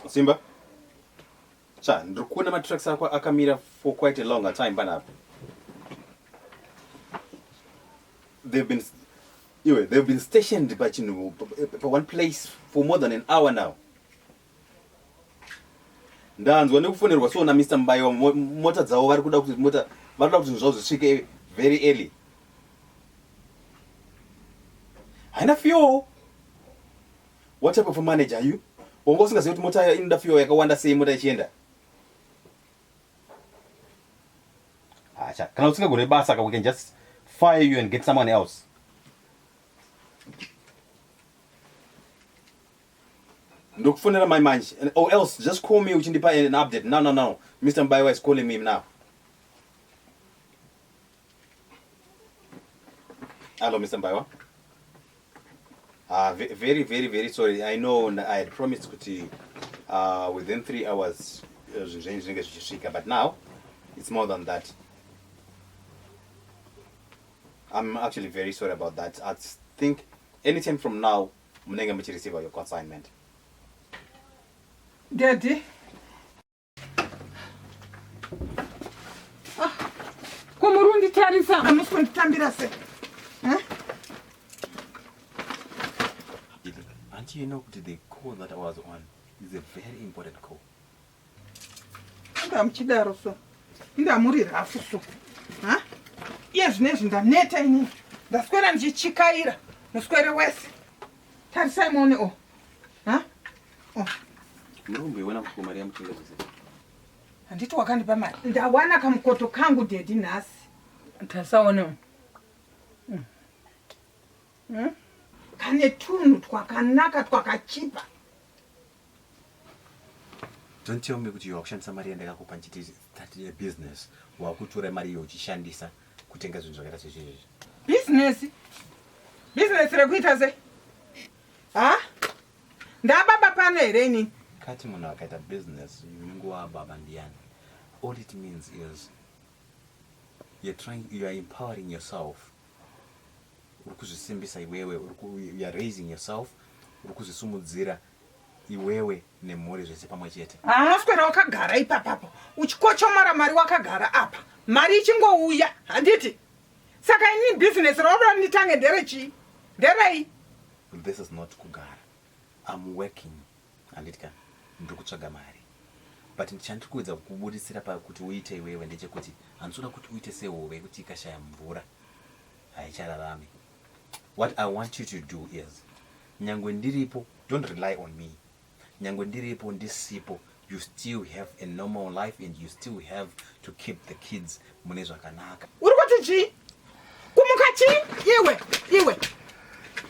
Simba? Cha, ndrukuna matracks akamira for quite a longer time, but they've been stationed, but for one place for more than an hour now. Ndanzwa nekufonerwa so na Mr. Mbayo mota dzawo vari kuda kuti mota varikuda kuti zvazo zvisvike very early. Haina fuel. What type of a manager are you? Wongo usingazivi kuti mota inoda fuel yakawanda sei mota ichienda. Acha, kana usingagone basa we can just fire you and get someone else. Ndokufonera my manje, or else just call me uchindipa an update. No. Mr. Mbayo is calling me now. Hello, Mr. Mbayo. Very sorry. I know I had promised Kuti within 3 hours, but now it's more than that. I'm actually very sorry about that. I think anytime from now, Munenga might receive your consignment. Daddy? Kumurundi tarisa, I'm not going to tambirase. Auntie, you know the call that I was on is a very important call. I'm chidaroso. Ndamuri rafuso. Huh? Yes, ndaneta ini. Ndaskwera njichikaira. Noskwere wese. Tarisa imone o. Huh? Oh. Murumbi wena kumaria mchinga zise. Andito wakandipa mali. Ndawana kamkoto kangu dedi nasi. Tasaone. Kane tunu twakanaka twakachipa. Don't tell me kuti you auction somebody and ndakakupa nchiti start a business wakutora mari yochishandisa kutenga zvinhu zvakaita sezvizvi. Business rekuita ze? Ndababa pano here ini. Kati munhu akaita business unongowa baba ndiani. All it means is you are empowering yourself. Urikuzvisimbisa iwewe, you are raising yourself, urikuzvisumudzira iwewe nemhuri zvese pamwe chete. Swera wakagara ipapapo. Uchikochomara mari wakagara apa. Mari ichingouya, handiti? Saka ini business roda nitange nderechi. Nderei. This is not kugara. I'm working. Anditka. Ndikutsvaga mari. But ndichandikuedza kubudisira pakuti uite iwewe ndechekuti handinoda kuti uite sehove kuti ikashaya mvura haichararami. What I want you to do is nyangwe ndiripo, don't rely on me. Nyangwe ndiripo ndisipo, you still have a normal life and you still have to keep the kids mune zvakanaka. Urikuti chi? Kumuka chi? Iwe.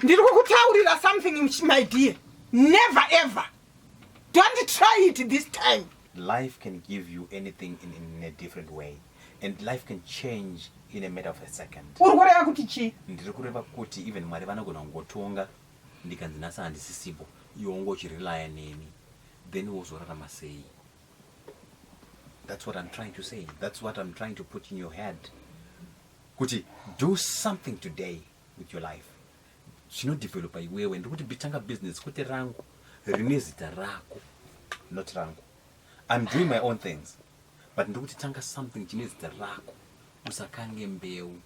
Ndirikukutaurira something, my dear. Never ever. Don't try it this time. Life can give you anything in a different way. And life can change in a matter of a second. Urikureya kuti chi? Ndirikureva kuti even mari vanogona kungotonga ndikanzinasa handisisipo iwe ungochirelaya neni then wozorarama sei. That's what I'm trying to say. That's what I'm trying to put in your head. Kuti do something today with your life. Chinodevelopa iwewe ndikuti bitanga business kuti rangu rine zita rako, not rangu. I'm doing my own things, but ndikuti tanga something chine zita rako. Usakange mbeu.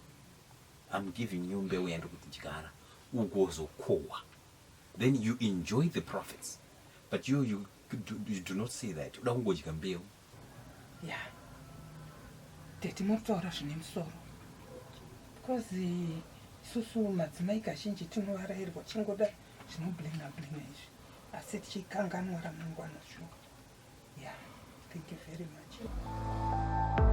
I'm giving you mbeu yandikuti chikara ugozokowa. Then you enjoy the profits, but you do not see that. Uda kungodya mbeu. Yeah. Tete mutaura zvine musoro. Because susu madzimai kazhinji tinovarairwa chingoda zvinoblinga izvi. Asi tichikanganwa ramangwana zvino. Yeah. Thank you very much.